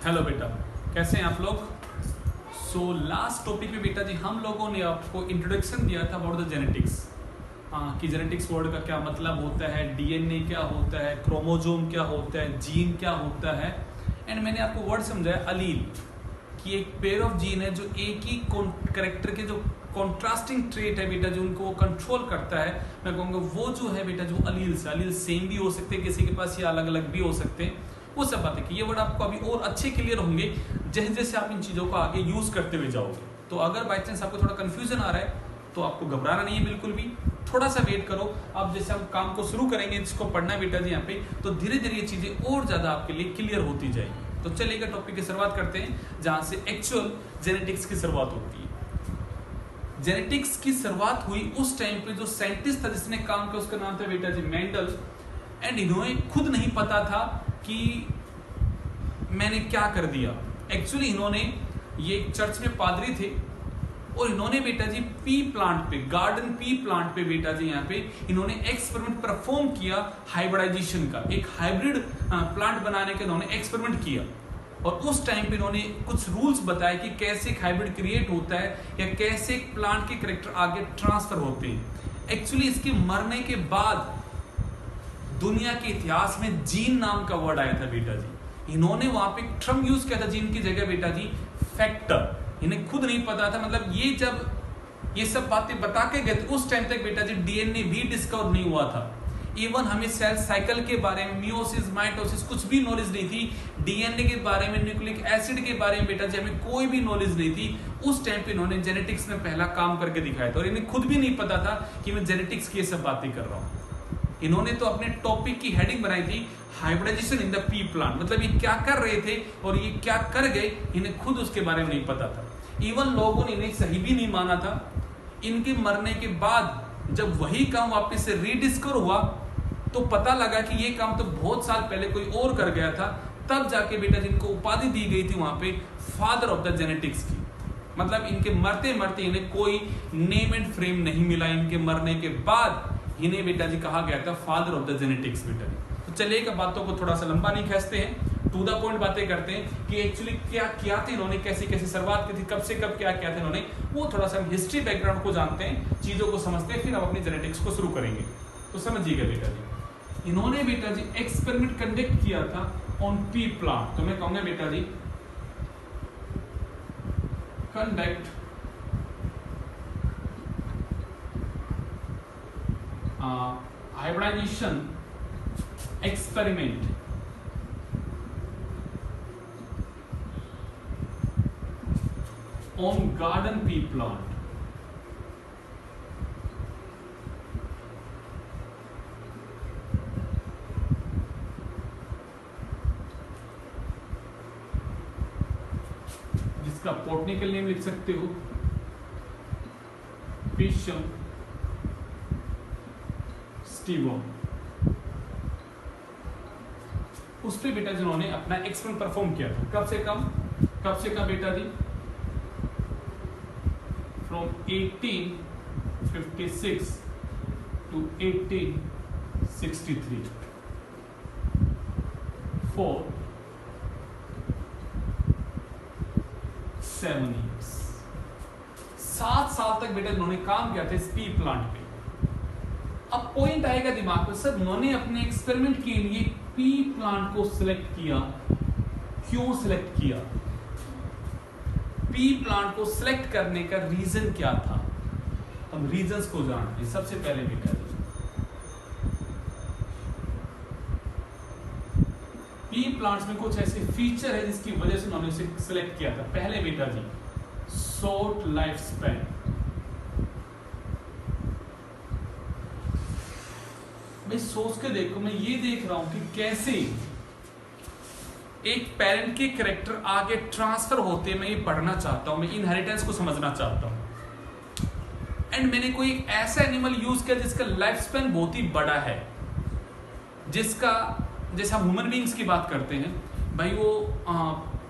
Hello बेटा, कैसे हैं आप लोग। सो लास्ट टॉपिक में बेटा जी हम लोगों ने आपको इंट्रोडक्शन दिया था अबाउट द जेनेटिक्स। कि जेनेटिक्स वर्ड का क्या मतलब होता है, डीएनए क्या होता है, क्रोमोजोम क्या होता है, जीन क्या होता है। एंड मैंने आपको वर्ड समझाया अलील, कि एक पेयर ऑफ जीन है जो एक ही करेक्टर के जो कॉन्ट्रास्टिंग ट्रेट है बेटा, जो उनको वो कंट्रोल करता है। मैं कहूँगा वो जो है बेटा, जो अलील सेम भी हो सकते हैं किसी के पास, या अलग अलग भी हो सकते हैं। वो सब बातें कि ये वर्ड आपको अभी और अच्छे क्लियर होंगे जैसे जैसे आप इन चीज़ों को आगे यूज करते हुए जाओगे। तो अगर बाई चांस आपको थोड़ा कंफ्यूजन आ रहा है तो आपको घबराना नहीं है बिल्कुल भी, थोड़ा सा वेट करो। अब जैसे हम काम को शुरू करेंगे, इसको पढ़ना है बेटा जी यहाँ पे, तो धीरे धीरे ये चीज़ें और ज़्यादा आपके लिए क्लियर होती जाएगी। तो चलिएगा टॉपिक की शुरुआत करते हैं जहाँ से एक्चुअल जेनेटिक्स की शुरुआत होती है। जेनेटिक्स की शुरुआत हुई उस टाइम पे जो साइंटिस्ट था जिसने काम किया, उसका नाम था बेटा जी मेंडल। एंड इन्होंने खुद नहीं पता था कि मैंने क्या कर दिया। एक्चुअली इन्होंने, ये एक चर्च में पादरी थे और इन्होंने बेटा जी पी प्लांट पे, गार्डन पी प्लांट पे बेटा जी यहाँ पे इन्होंने एक्सपेरिमेंट परफॉर्म किया हाइब्रिडाइजेशन का। एक हाइब्रिड प्लांट बनाने का इन्होंने एक्सपेरिमेंट किया और उस टाइम पे इन्होंने कुछ रूल्स बताए कि कैसे एक हाइब्रिड क्रिएट होता है या कैसे एक प्लांट के कैरेक्टर आगे ट्रांसफर होते हैं। एक्चुअली इसके मरने के बाद दुनिया के इतिहास में जीन नाम का वर्ड आया था बेटा जी। इन्होंने वहां पे टर्म यूज किया था जीन की जगह बेटा जी फैक्टर। इन्हें खुद नहीं पता था, मतलब ये जब ये सब बातें बता के गए उस टाइम तक बेटा जी डीएनए भी डिस्कवर नहीं हुआ था। इवन हमें सेल साइकिल के बारे में, मियोसिस माइटोसिस कुछ भी नॉलेज नहीं थी। डीएनए के बारे में, न्यूक्लिक एसिड के बारे में बेटा जी हमें कोई भी नॉलेज नहीं थी। उस टाइम पे इन्होंने जेनेटिक्स में पहला काम करके दिखाया था और इन्हें खुद भी नहीं पता था कि मैं जेनेटिक्स की ये सब बातें कर रहा हूँ। इन्होंने तो अपने टॉपिक की हेडिंग बनाई थी hybridisation in the pea plant, मतलब ये क्या कर रहे थे और ये क्या कर गए, इन्हें खुद उसके बारे में नहीं पता था। इवन लोगों ने इन्हें सही भी नहीं माना था। इनके मरने के बाद जब वही काम वापस से रीडिस्कवर हुआ तो पता लगा कि ये काम तो बहुत साल पहले कोई और कर गया था। तब जाके बेटा जिनको उपाधि दी गई थी वहां पे फादर ऑफ द जेनेटिक्स की, मतलब इनके मरते मरते इन्हें कोई नेम एंड फ्रेम नहीं मिला। इनके मरने के बाद इन्हें बेटा जी कहा गया था फादर ऑफ द जेनेटिक्स बेटा जी। तो चलिए बातों को थोड़ा सा लंबा नहीं खींचते हैं, टू द पॉइंट बातें करते हैं कि एक्चुअली क्या किया था इन्होंने, कैसे कैसे शुरुआत की थी, कब से कब क्या किया था इन्होंने। वो थोड़ा सा हिस्ट्री बैकग्राउंड को जानते हैं, चीजों को समझते हैं, फिर हम अपनी जेनेटिक्स को शुरू करेंगे। तो समझिएगा बेटा जी, इन्होंने बेटा जी एक्सपेरिमेंट कंडक्ट किया था ऑन पी प्लांट। तो मैं कहूंगा बेटा जी conduct hybridization experiment on garden pea plant। जिसका बॉटनिकल नेम लिख सकते हो पिशियम स्टीवम। उस पे बेटा जिन्होंने अपना एक्सपेरिमेंट परफॉर्म किया था, कब से कब बेटा जी, फ्रॉम 1856 टू 1863 फॉर 7 years। 7 साल तक बेटा जिन्होंने काम किया था इस पी प्लांट पे। अब पॉइंट आएगा दिमाग में, सर उन्होंने अपने एक्सपेरिमेंट के लिए पी प्लांट को सिलेक्ट किया, क्यों सिलेक्ट किया? पी प्लांट को सिलेक्ट करने का रीजन क्या था? हम रीजंस को जानते हैं। सबसे पहले बेटा पी प्लांट्स में कुछ ऐसे फीचर है जिसकी वजह से उन्होंने उसे सिलेक्ट किया था। पहले बेटा जी शॉर्ट लाइफ स्पैन। मैं सोच के देखो, मैं ये देख रहा हूं कि कैसे एक पेरेंट के कैरेक्टर आगे ट्रांसफर होते, मैं ये पढ़ना चाहता हूं, मैं इनहेरिटेंस को समझना चाहता हूं। एंड मैंने कोई एक ऐसा एनिमल यूज किया जिसका लाइफ स्पैन बहुत ही बड़ा है, जिसका जैसे हम ह्यूमन बींग्स की बात करते हैं भाई, वो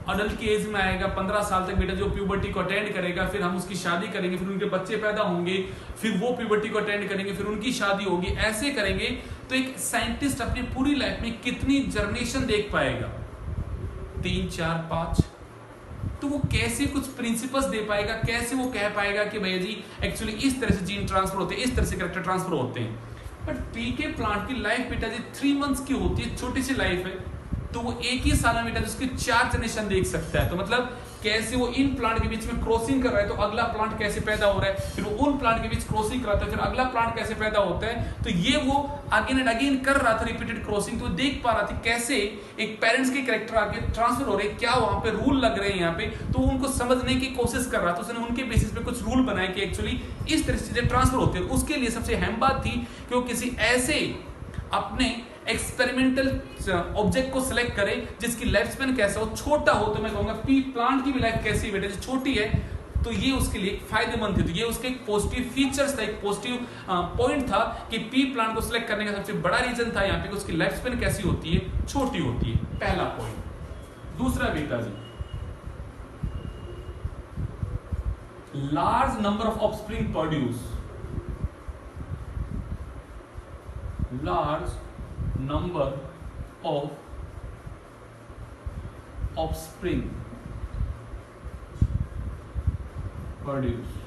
अडल्ट की एज में आएगा, 15 साल तक बेटा जो प्यूबर्टी को अटेंड करेगा, फिर हम उसकी शादी करेंगे, फिर उनके बच्चे पैदा होंगे, फिर वो प्यूबर्टी को अटेंड करेंगे, फिर उनकी शादी होगी, ऐसे करेंगे। तो एक साइंटिस्ट अपनी पूरी लाइफ में कितनी जनरेशन देख पाएगा? 3, 4, 5, तो वो कैसे कुछ प्रिंसिपल्स दे पाएगा, कैसे वो कह पाएगा कि भैया जी एक्चुअली इस तरह से जीन ट्रांसफर होते हैं, इस तरह से कैरेक्टर ट्रांसफर होते हैं। बट पीके प्लांट की लाइफ बेटा जी 3 मंथ्स की होती है, छोटी सी लाइफ है, तो वो एक ही साल में बेटा उसके 4 जनरेशन देख सकता है। तो मतलब कैसे वो इन प्लांट के बीच में क्रॉसिंग कर रहा है, तो अगला प्लांट कैसे पैदा हो रहा है, फिर वो उन प्लांट के बीच क्रॉसिंग कराता है, फिर अगला प्लांट कैसे पैदा होता है। तो ये वो अगेन एंड अगेन कर रहा था रिपीटेड क्रॉसिंग, तो देख पा रहा था कैसे एक पेरेंट्स के कैरेक्टर आगे ट्रांसफर हो रहे हैं, क्या वहां पे रूल लग रहे हैं यहाँ पे, तो उनको समझने की कोशिश कर रहा था। उसने उनके बेसिस पे कुछ रूल बनाए कि एक्चुअली इस तरह से चीजें ट्रांसफर होते हैं। उसके लिए सबसे अहम बात थी कि वो किसी ऐसे अपने एक्सपेरिमेंटल ऑब्जेक्ट को सिलेक्ट करें जिसकी लाइफ स्पेन कैसा हो, छोटा हो। तो मैं कहूंगा पी प्लांट की भी लाइफ कैसी बेटा छोटी है, तो ये उसके लिए फायदेमंद थी। तो ये उसके एक पॉजिटिव फीचर्स था, एक पॉजिटिव पॉइंट था कि पी प्लांट को सिलेक्ट करने का सबसे बड़ा रीजन था यहाँ पे उसकी लाइफ स्पेन कैसी होती है, छोटी होती है, पहला पॉइंट। दूसरा बेटा जी, large number of offspring produce, large number of offspring produced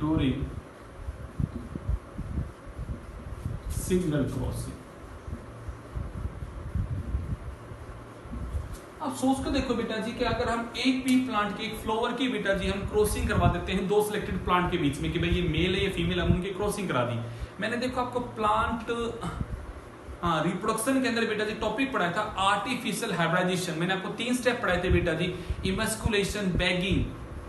during single crossing। अब सोच कर देखो बेटा जी कि अगर हम एक पी प्लांट के एक फ्लावर की बेटा जी हम क्रॉसिंग करवा देते हैं 2 सिलेक्टेड प्लांट के बीच में कि भाई ये मेल है ये फीमेल, हम उनकी क्रॉसिंग करा दी। मैंने देखो आपको प्लांट रिप्रोडक्शन के अंदर बेटा जी टॉपिक पढ़ाया था आर्टिफिशियल हाइब्रिडाइजेशन। मैंने आपको 3 स्टेप पढ़ाए थे बेटा जी, इमस्कुलेशन, बैगिंग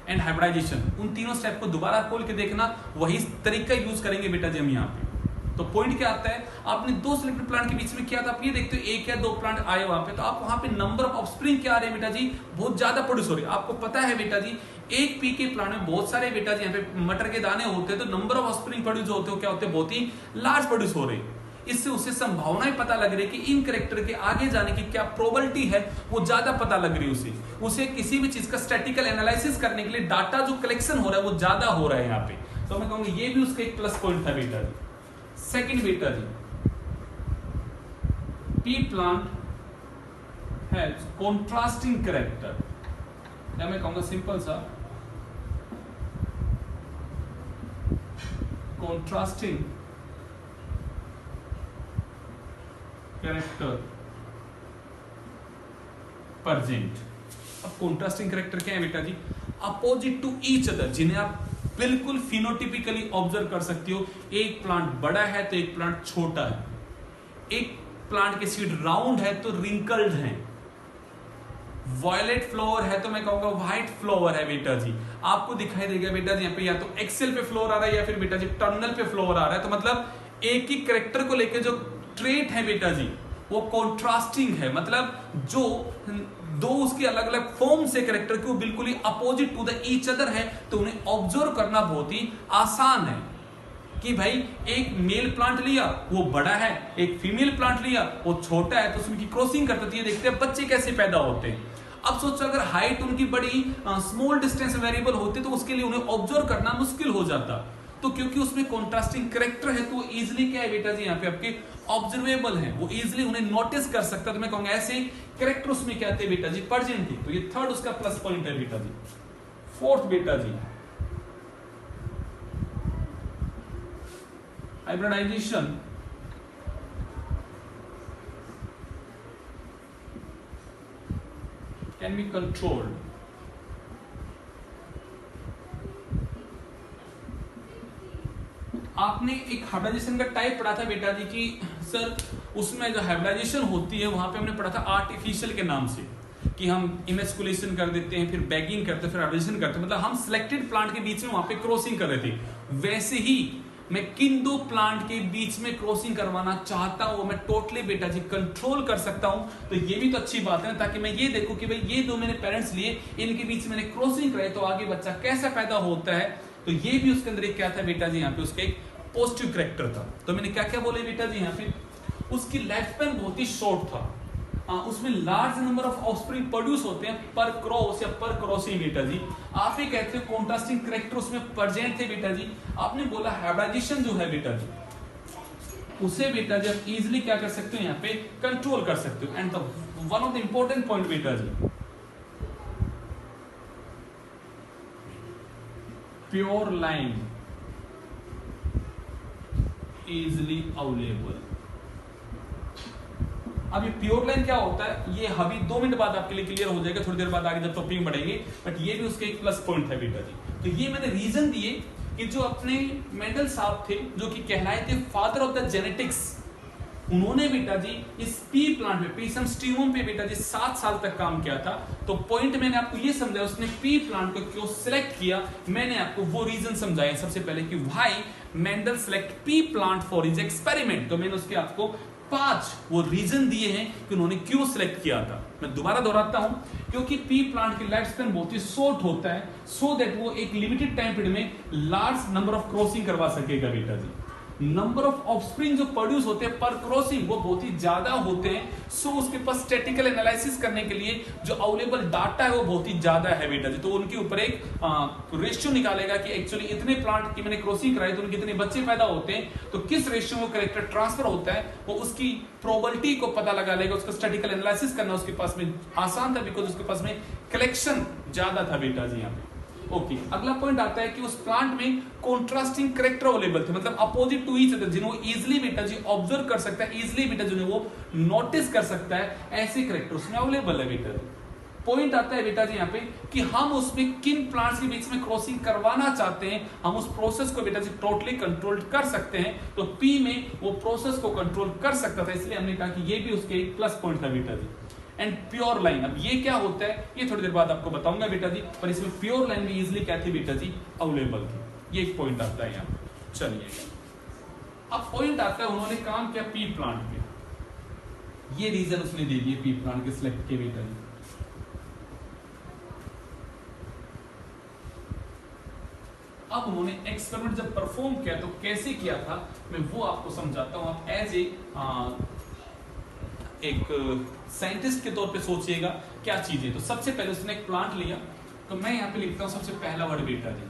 एंड हाइब्रिडाइजेशन। उन तीनों स्टेप को दोबारा खोल के देखना, वही तरीका यूज करेंगे बेटा जी हम यहाँ पे। तो पॉइंट क्या आता है, आपने 2 सिलेक्टेड प्लांट के बीच में किया था, आप ये देखते हो 1 या 2 प्लांट आए वहां पे, तो आप वहां पे नंबर ऑफ ऑफस्प्रिंग क्या आ रहे हैं बेटा जी, बहुत ज्यादा प्रोड्यूस हो रही है। आपको पता है बेटा जी एक पी के प्लांट में बहुत सारे बेटा जी यहाँ पे मटर के दाने होते हैं, तो नंबर ऑफ ऑफस्प्रिंग प्रोड्यूस होते हो क्या होते हैं, बहुत ही लार्ज प्रोड्यूस हो रहे हैं। इससे उसे संभावनाएं पता लग रही है कि इन कैरेक्टर के आगे जाने की क्या प्रोबेबिलिटी है, वो ज्यादा पता लग रही है उसे किसी भी चीज का स्टैटिकल एनालिसिस करने के लिए डाटा जो कलेक्शन हो रहा है वो ज्यादा हो रहा है यहाँ पे। तो मैं कहूंगा ये भी उसका एक प्लस पॉइंट था बेटा जी। सेकेंड बेटा जी, pea plant has contrasting character, या मैं कहूंगा सिंपल सा कॉन्ट्रास्टिंग कैरेक्टर प्रेजेंट। अब कॉन्ट्रास्टिंग कैरेक्टर क्या है बेटा जी, अपोजिट टू ईच अदर, जिन्हें आप बिल्कुल फिनोटिपिकली ऑब्जर्व कर सकते हो। एक प्लांट बड़ा है तो एक प्लांट छोटा है, एक प्लांट के सीड राउंड है तो रिंकल्ड है, वॉयलेट फ्लावर है तो मैं कहूंगा व्हाइट फ्लावर है बेटा जी। आपको दिखाई देगा बेटा जी यहाँ पे या तो एक्सेल पे फ्लावर आ रहा है या फिर बेटा जी टर्मिनल पे फ्लावर आ रहा है। तो मतलब एक ही कैरेक्टर को लेकर जो ट्रेट है बेटा जी वो कॉन्ट्रास्टिंग है, मतलब जो 2 उसके अलग अलग फॉर्म से कैरेक्टर के वो बिल्कुल ही opposite to the each other है, तो उन्हें ऑब्जर्व करना बहुत ही आसान है कि भाई एक मेल प्लांट लिया वो बड़ा है, एक फीमेल प्लांट लिया वो छोटा है, तो उसमें की क्रॉसिंग करते हैं, देखते हैं बच्चे कैसे पैदा होते हैं। अब सोचो अगर हाइट उनकी बड़ी स्मॉल डिस्टेंस वेरिएबल होते तो उसके लिए उन्हें ऑब्जर्व करना मुश्किल हो जाता। तो क्योंकि उसमें कॉन्ट्रास्टिंग कैरेक्टर है तो इजीली क्या है बेटा जी यहाँ पे आपके ऑब्जर्वेबल है, वो इजीली उन्हें नोटिस कर सकता है। तो मैं कहूंगा ऐसे कैरेक्टर उसमें क्या थे बेटा जी, प्रेजेंट थे। तो ये थर्ड उसका प्लस पॉइंट है बेटा जी। फोर्थ बेटा जी, हाइब्रिडाइजेशन कैन बी कंट्रोल्ड। आपने एक हाइब्रिडाइजेशन का टाइप पढ़ा था बेटा जी कि सर उसमें जो हाइब्रिडाइजेशन होती है वहां पे हमने पढ़ा था आर्टिफिशियल के नाम से, कि हम इमेस्कुलेशन कर देते हैं, फिर बैगिंग करते हैं, फिर हाइब्रिडाइजेशन करते हैं, मतलब हम सिलेक्टेड प्लांट के बीच में वहां पे क्रॉसिंग कर रहे थे। वैसे ही मैं किन 2 प्लांट के बीच में क्रॉसिंग करवाना चाहता हूं मैं टोटली बेटा जी कंट्रोल कर सकता हूं। तो ये भी तो अच्छी बात है ना, ताकि मैं ये देखूं कि भाई ये 2 मैंने पेरेंट्स लिए, इनके बीच मैंने क्रॉसिंग कराई तो आगे बच्चा कैसा पैदा होता है। तो ये भी उसके अंदर एक क्या था बेटा जी यहाँ पे उसका एक पॉजिटिव कैरेक्टर था। तो मैंने क्या क्या बोले बेटा जी यहाँ पे, उसकी लाइफ स्पैन बहुत ही शॉर्ट था, उसमें large number of offspring produce होते हैं पर क्रॉस या पर क्रॉसिंग बेटा जी। आप ही कहते हो कॉन्ट्रास्टिंग कैरेक्टर उसमें प्रेजेंट थे बेटा जी। आपने बोला हाइब्रिडाइजेशन जो है बेटा जी उसे बेटा जी आप इजिली क्या कर सकते हो, यहाँ पे कंट्रोल कर सकते हो। And the one of the important point बेटा जी, प्योर लाइन इजिली अवेलेबल। अब ये प्योर लाइन क्या होता है, ये अभी 2 मिनट बाद आपके लिए क्लियर हो जाएगा, थोड़ी देर बाद आगे जब टॉपिक बढ़ेंगे, बट ये भी उसके एक प्लस पॉइंट है बेटा जी। तो ये मैंने रीजन दिए कि जो अपने मेंडल साहब थे, जो कि कहलाए थे फादर ऑफ द जेनेटिक्स, उन्होंने बेटा जी इस पी प्लांट में, पीसम स्टीमम पे बेटा जी 7 साल तक काम किया था। तो पॉइंट मैंने आपको ये समझाया, उसने पी प्लांट को क्यों सिलेक्ट किया, मैंने आपको वो रीजन समझाया सबसे पहले कि why Mendel select P plant for his experiment. तो मैंने उसके आपको 5 वो रीजन दिए हैं कि उन्होंने क्यों सिलेक्ट किया था। मैं दोबारा दोहराता हूं, क्योंकि पी प्लांट की लाइफ स्पैन बहुत ही शॉर्ट होता है, सो दैट वो एक लिमिटेड टाइम पीरियड में लार्ज नंबर ऑफ क्रॉसिंग करवा सकेगा बेटा जी। नंबर ऑफ ऑफस्प्रिंग जो प्रोड्यूस होते हैं पर क्रॉसिंग वो बहुत ही ज्यादा होते हैं, सो उसके पास स्टैटिकल एनालिसिस करने के लिए जो अवेलेबल डाटा है वो बहुत ही ज्यादा है बेटा जी। तो उनके ऊपर एक रेशियो निकालेगा कि एक्चुअली इतने प्लांट की मैंने क्रॉसिंग कराई तो उनके इतने बच्चे पैदा होते हैं, तो किस रेशियो में कैरेक्टर ट्रांसफर होता है, वो उसकी प्रोबेबिलिटी को पता लगा लेगा। उसका स्टैटिकल एनालिसिस करना उसके पास में आसान था, बिकॉज उसके पास में कलेक्शन ज्यादा था बेटा जी यहाँ पे। ओके, अगला पॉइंट आता है कि उस प्लांट में कॉन्ट्रास्टिंग कैरेक्टर अवेलेबल थे, मतलब अपोजिट टू ईच अदर, जिन्हें वो इजीली बेटा जी ऑब्जर्व कर सकता है, इजीली बेटा जिन्हें वो नोटिस कर सकता है, ऐसे कैरेक्टर उसमें अवेलेबल है बेटा जी। पॉइंट आता है बेटा जी यहाँ पे कि हम उसमें किन प्लांट्स के बीच में क्रॉसिंग करवाना चाहते हैं, हम उस प्रोसेस को बेटा जी टोटली कंट्रोल कर सकते हैं। तो पी में वो प्रोसेस को कंट्रोल कर सकता था, इसलिए हमने कहा कि ये भी उसके एक प्लस पॉइंट था बेटा जी। एंड प्योर लाइन, अब ये क्या होता है ये थोड़ी देर बाद आपको बताऊंगा बेटा जी, पर इसमें प्योर लाइन भी इजिली क्या थी बेटा जी, अवेलेबल थी। ये एक पॉइंट आता है यहाँ पे। चलिए अब पॉइंट आता है, उन्होंने काम किया पी प्लांट पे, ये रीजन उसने दे दिए पी प्लांट के सिलेक्ट के बेटा जी। अब उन्होंने एक्सपेरिमेंट जब परफॉर्म किया तो कैसे किया था मैं वो आपको समझाता हूं। आप एज एक साइंटिस्ट के तौर पे सोचिएगा क्या चीज है। तो सबसे पहले उसने एक प्लांट लिया, तो मैं यहां पे लिखता हूं सबसे पहला वर्ड बेटा जी,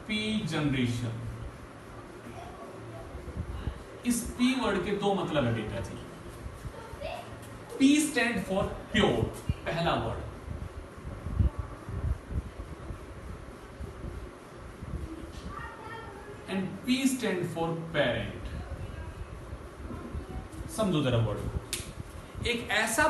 पी जनरेशन। इस पी वर्ड के 2 मतलब है बेटा जी। पी स्टैंड फॉर प्योर, पहला word, and P stand for parent. समझो जरा वर्ड को। एक ऐसा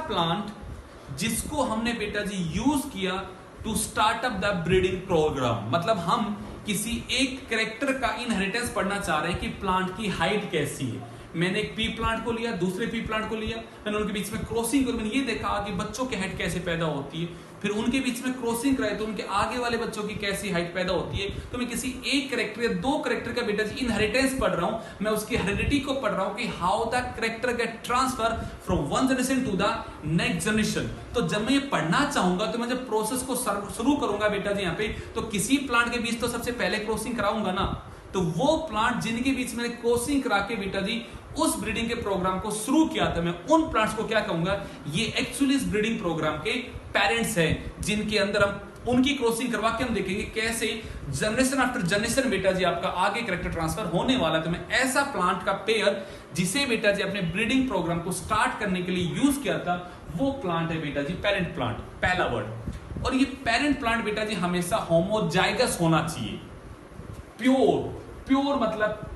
प्लांट जिसको हमने बेटा जी यूज किया to start up the breeding programme, मतलब हम किसी एक कैरेक्टर का इनहेरिटेंस पढ़ना चाह रहे हैं कि प्लांट की हाइट कैसी है। मैंने एक पी प्लांट को लिया, दूसरे पी प्लांट को लिया, मैंने उनके बीच में क्रॉसिंग कर, मैंने ये देखा कि बच्चों की हाइट कैसे पैदा होती है, फिर उनके बीच में क्रॉसिंग कराई तो उनके आगे वाले बच्चों की कैसी हाइट पैदा होती है। तो मैं किसी एक कैरेक्टर या 2 कैरेक्टर का बेटा जी इनहेरिटेंस पढ़ रहा हूं, मैं उसकी हेरिडिटी को पढ़ रहा हूं कि how the character get transfer from one generation to the next generation. तो जब मैं ये पढ़ना चाहूंगा तो मैं जब प्रोसेस को शुरू करूंगा बेटा जी यहाँ पे, तो किसी प्लांट के बीच तो सबसे पहले क्रॉसिंग कराऊंगा ना। तो वो प्लांट जिनके बीच मैंने क्रॉसिंग करा के बेटा जी उस ब्रीडिंग के प्रोग्राम को शुरू किया था, मैं उन प्लांट्स को क्या कहूंगा, ये एक्चुअली इस ब्रीडिंग प्रोग्राम के पेरेंट्स हैं, जिनके अंदर हम उनकी क्रॉसिंग करवा के हम देखेंगे कैसे जनरेशन आफ्टर जनरेशन बेटा जी आपका आगे कैरेक्टर ट्रांसफर होने वाला है। तो मैं ऐसा प्लांट का पेयर जिसे बेटा जी अपने ब्रीडिंग प्रोग्राम को स्टार्ट करने के लिए यूज किया था, वो प्लांट है बेटा जी पेरेंट प्लांट, पहला वर्ड। और ये पेरेंट प्लांट बेटा जी हमेशा होमोजाइगस होना चाहिए। प्योर मतलब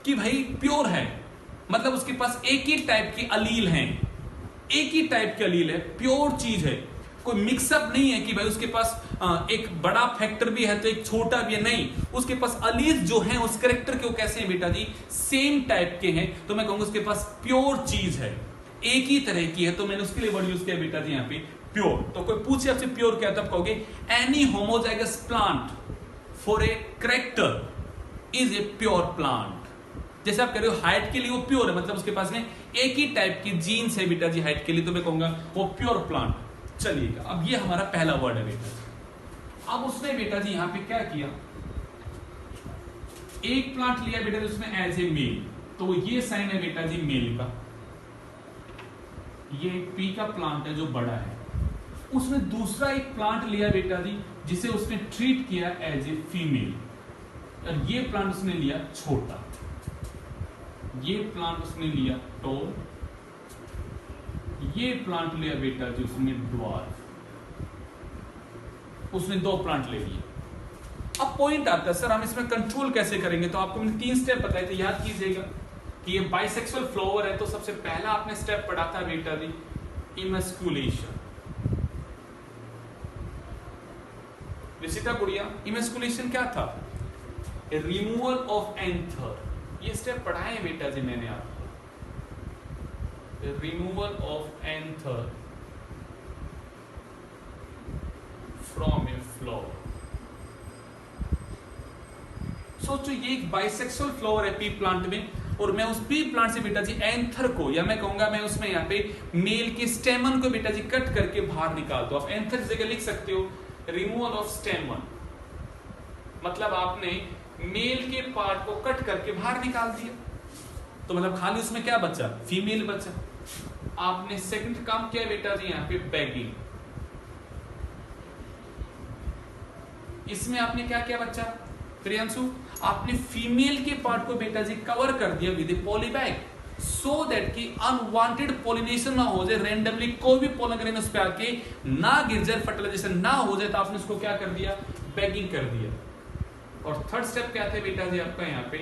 कि भाई प्योर है, मतलब उसके पास एक ही टाइप की अलील हैं, एक ही टाइप की अलील है, प्योर चीज है, कोई मिक्सअप नहीं है कि भाई उसके पास एक बड़ा फैक्टर भी है तो एक छोटा भी है, नहीं, उसके पास अलील जो है उस कैरेक्टर के वो कैसे हैं बेटा जी, सेम टाइप के हैं। तो मैं कहूंगा उसके पास प्योर चीज है, एक ही तरह की है, तो मैंने उसके लिए वर्ड यूज किया बेटा जी यहाँ पे प्योर। तो कोई पूछे आपसे प्योर क्या, तब कहोगे any homozygous plant for a character is a pure plant. जैसे आप कह रहे हो हाइट के लिए वो प्योर है, मतलब उसके पास में एक ही टाइप की जीन्स है बेटा जी हाइट के लिए, तो मैं कहूंगा वो प्योर प्लांट। चलिएगा, अब ये हमारा पहला वर्ड है बेटा। अब उसने बेटा जी यहां पे क्या किया, एक प्लांट लिया बेटा जी उसने एज ए मेल, तो ये साइन है बेटा जी मेल का, ये पी का प्लांट है जो बड़ा है। उसने दूसरा एक प्लांट लिया बेटा जी जिसे उसने ट्रीट किया एज ए फीमेल, और ये प्लांट उसने लिया छोटा, ये प्लांट उसने लिया टॉल, ये प्लांट लिया बेटा जी उसने ड्वार्फ, उसने 2 प्लांट ले लिए। अब पॉइंट आता है सर हम इसमें कंट्रोल कैसे करेंगे, तो आपको मैंने 3 स्टेप बताए थे, याद कीजिएगा कि ये बाइसेक्सुअल फ्लावर है, तो सबसे पहला आपने स्टेप पढ़ा था बेटा जी इमस्कुलेशन। रिसिता गुड़िया, इमस्कुलेशन क्या था? रिमूवल ऑफ एंथर, ये स्टेप पढ़ाए हैं बेटा जी मैंने आपको, removal of anther from a flower. सोचो ये एक बाइसेक्सुअल फ्लावर है पी प्लांट में, और मैं उस पी प्लांट से बेटा जी एंथर को, या मैं कहूंगा मैं उसमें यहाँ पे मेल के स्टेमन को बेटा जी कट करके बाहर निकाल दो। आप एंथर की जगह लिख सकते हो रिमूवल ऑफ स्टेमन, मतलब आपने मेल के पार्ट को कट करके बाहर निकाल दिया, तो मतलब खाली उसमें क्या बचा? फीमेल बचा। आपने सेकंड काम किया बेटा जी यहाँ पे बैगिंग, इसमें आपने क्या किया बच्चा प्रियांशु? आपने फीमेल के पार्ट को बेटा जी कवर कर दिया with A polybag, so that कि अनवांटेड पॉलिनेशन ना हो जाए, रैंडमली कोई भी पोलन ग्रेन उस पे आके ना गिर जाए, फर्टिलाइजेशन ना हो जाए, तो आपने उसको क्या कर दिया? बैगिंग कर दिया। और थर्ड स्टेप क्या थे बेटा जी आपका यहाँ पे?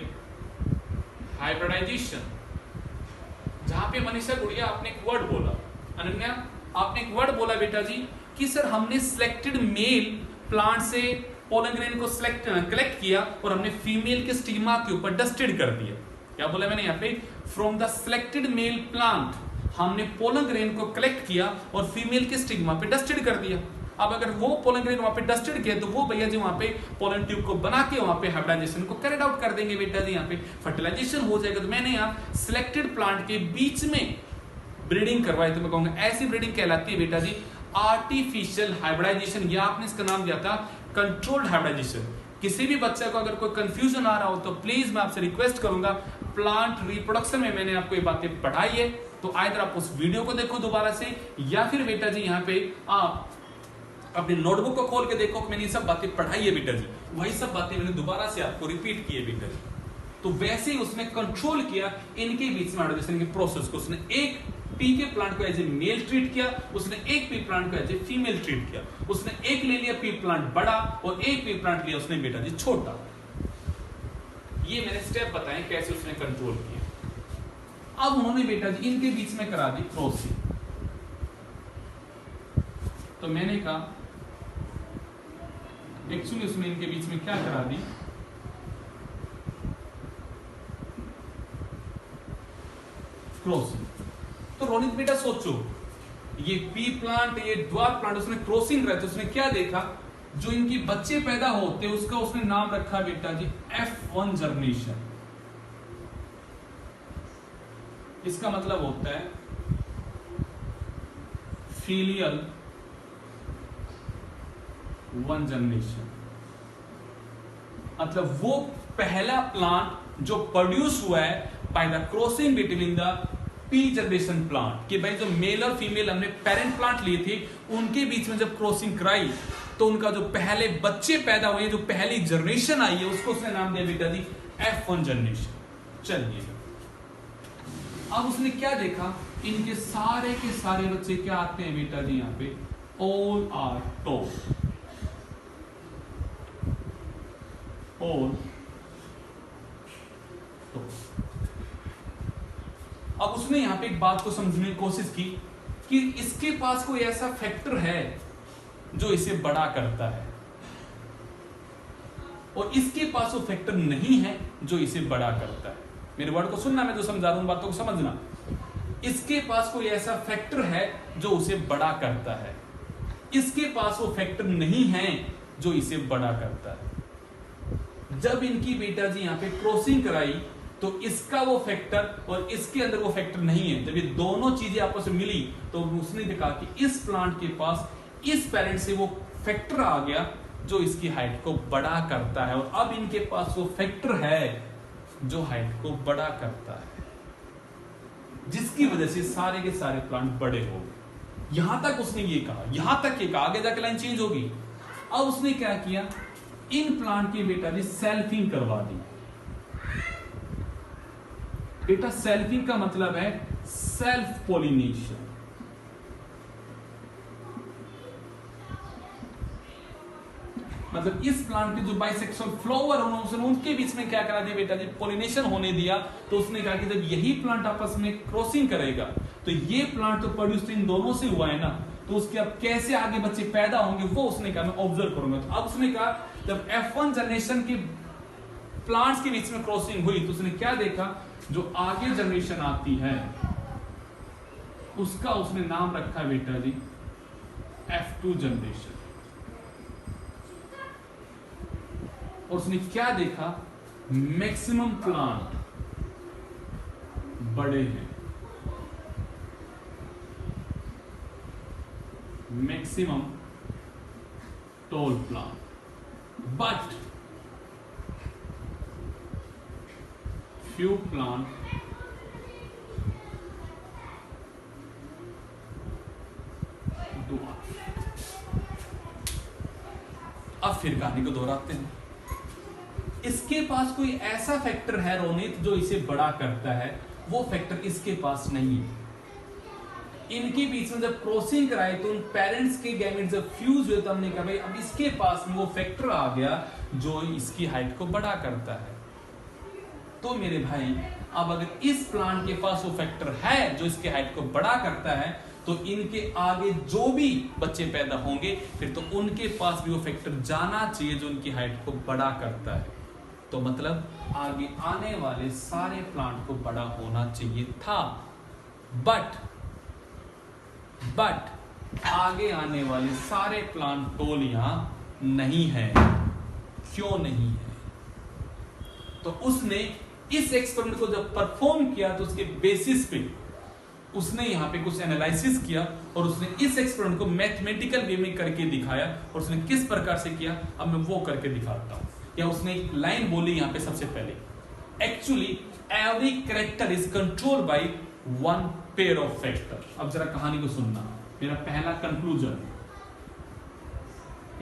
हाइब्रिडाइजेशन। जहां पे मनीषा गुड़िया आपने एक वर्ड बोला, अनन्या आपने एक वर्ड बोला बेटा जी कि सर हमने सिलेक्टेड मेल प्लांट से पोलन ग्रेन को कलेक्ट किया और हमने फीमेल के स्टिग्मा के ऊपर डस्टेड कर दिया। क्या बोला मैंने यहाँ पे? From the selected male plant हमने पोलन ग्रेन को कलेक्ट किया और फीमेल के स्टिग्मा पे डस्टेड कर दिया। अब अगर वो पोलन ग्रेन वहां पे डस्टेड किया तो वो भैया जी वहां पे पोलन ट्यूब को बना के वहां पे हाइब्रिडाइजेशन को कैरिड आउट कर देंगे बेटा जी, यहाँ पे फर्टिलाइजेशन हो जाएगा। तो मैंने यहाँ सिलेक्टेड प्लांट के बीच में ब्रीडिंग करवाई, तो मैं कहूंगा ऐसी ब्रीडिंग कहलाती है बेटा जी आर्टिफिशियल हाइब्रिडाइजेशन, या आपने इसका नाम दिया था कंट्रोल्ड हाइब्रिडाइजेशन। किसी भी बच्चे को अगर कोई कंफ्यूजन आ रहा हो तो प्लीज मैं आपसे रिक्वेस्ट करूंगा, प्लांट रिप्रोडक्शन में मैंने आपको ये बातें पढ़ाई है, तो आइदर आप उस वीडियो को देखो दोबारा से, या फिर बेटा जी यहाँ पे आप अपने नोटबुक को खोल के देखो कि मैंने ये सब बातें पढ़ाई है बेटा जी, वही सब बातें मैंने दोबारा से आपको रिपीट की है बेटा जी। तो वैसे ही उसने कंट्रोल किया इनके बीच में हाइब्रिडाइजेशन के प्रोसेस को। उसने एक पी के प्लांट को एज ए मेल ट्रीट किया, उसने एक पी प्लांट को एज ए फीमेल ट्रीट किया, उसने एक ले लिया पी प्लांट बड़ा और एक पी प्लांट लिया उसने बेटा जी छोटा। ये मैंने स्टेप बताए कैसे उसने कंट्रोल किया। अब उन्होंने बेटा जी इनके बीच में करा दी क्रॉसिंग। तो मैंने कहा एक्चुअली उसने इनके बीच में क्या करा दी, क्रॉसिंग। तो रोनित बेटा सोचो, ये पी प्लांट ये ड्वार्फ प्लांट उसने क्रॉसिंग रहा, तो उसने क्या देखा, जो इनकी बच्चे पैदा होते उसका उसने नाम रखा बेटा जी F1 जर्मिनेशन। इसका मतलब होता है फीलियल 1 जनरेशन, मतलब वो पहला प्लांट जो प्रोड्यूस हुआ है by the crossing between the P generation plant, कि भाई जो मेल और फीमेल हमने पेरेंट प्लांट लिए थे उनके बीच में जब क्रॉसिंग कराई तो उनका जो पहले बच्चे पैदा हुए, जो पहली जनरेशन आई है, उसको उसने नाम दिया बेटा जी F1 जनरेशन। चलिए अब उसने क्या देखा, इनके सारे के सारे बच्चे क्या आते हैं बेटा जी यहाँ पे, all are tall, all tall. अब उसने यहां पे एक बात को समझने की कोशिश की कि इसके पास कोई ऐसा फैक्टर है जो इसे बड़ा करता है, और इसके पास वो फैक्टर नहीं है जो इसे बड़ा करता है। मेरे वर्ड को सुनना, मैं जो समझा रहा हूं बातों को समझना। इसके पास कोई ऐसा फैक्टर है जो उसे बड़ा करता है, इसके पास वो फैक्टर नहीं है जो इसे बड़ा करता है। जब इनकी बेटा जी यहां पे क्रॉसिंग कराई तो इसका वो फैक्टर और इसके अंदर वो फैक्टर नहीं है। जब ये दोनों चीजें आपस में मिली तो उसने देखा कि इस प्लांट के पास इस पेरेंट से वो फैक्टर आ गया जो इसकी हाइट को बड़ा करता है, और अब इनके पास वो फैक्टर है जो हाइट को बड़ा करता है, जिसकी वजह से सारे के सारे प्लांट बड़े हो गए। यहां तक उसने ये कहा, यहां तक ये कहा, आगे जाके लाइन चेंज होगी। अब उसने क्या किया, इन प्लांट की बेटा जी सेल्फिंग करवा दी। बेटा सेल्फिंग का मतलब है सेल्फ पोलिनेशन। मतलब इस प्लांट के जो बाइसेक्सुअल फ्लावर होने उनके बीच में क्या करा दिया बेटा जी, पोलिनेशन होने दिया। तो उसने कहा कि जब यही प्लांट आपस में क्रॉसिंग करेगा तो ये प्लांट तो प्रोड्यूस तो इन दोनों से हुआ है ना, तो उसके अब कैसे आगे बच्चे पैदा होंगे वो उसने कहा मैं ऑब्जर्व करूंगा। तो अब उसने कहा जब F1 जनरेशन की प्लांट्स के बीच में क्रॉसिंग हुई तो उसने क्या देखा, जो आगे जनरेशन आती है उसका उसने नाम रखा बेटा जी F2 जनरेशन। और उसने क्या देखा, मैक्सिमम प्लांट बड़े हैं, maximum tall plant, but few plant dwarf। अब फिर कहानी को दोहराते हैं। इसके पास कोई ऐसा फैक्टर है रोनित जो इसे बड़ा करता है, वो फैक्टर इसके पास नहीं है। इनके बीच में जब क्रॉसिंग कराई तो उन पेरेंट्स के गैमेट्स जब फ्यूज हुए तो हमने कहा भाई अब इसके पास में वो फैक्टर आ गया जो इसकी हाइट को बड़ा करता है। तो मेरे भाई अब अगर इस प्लांट के पास वो फैक्टर है जो इसके हाइट को बड़ा करता है तो इनके आगे जो भी बच्चे पैदा होंगे फिर तो उनके पास भी वो फैक्टर जाना चाहिए जो उनकी हाइट को बड़ा करता है। तो मतलब आगे आने वाले सारे प्लांट को बड़ा होना चाहिए था, बट आगे आने वाले सारे प्लांट टॉल यहां नहीं है। क्यों नहीं है? तो उसने इस एक्सपेरिमेंट को जब परफॉर्म किया तो उसके बेसिस पे उसने यहां पे कुछ एनालिसिस किया और उसने इस एक्सपेरिमेंट को मैथमेटिकल वे में करके दिखाया। और उसने किस प्रकार से किया अब मैं वो करके दिखाता हूं। या उसने एक लाइन बोली यहां पे सबसे पहले, actually every character is controlled by one pair of factor. अब जरा कहानी को सुनना, मेरा पहला कंक्लूजन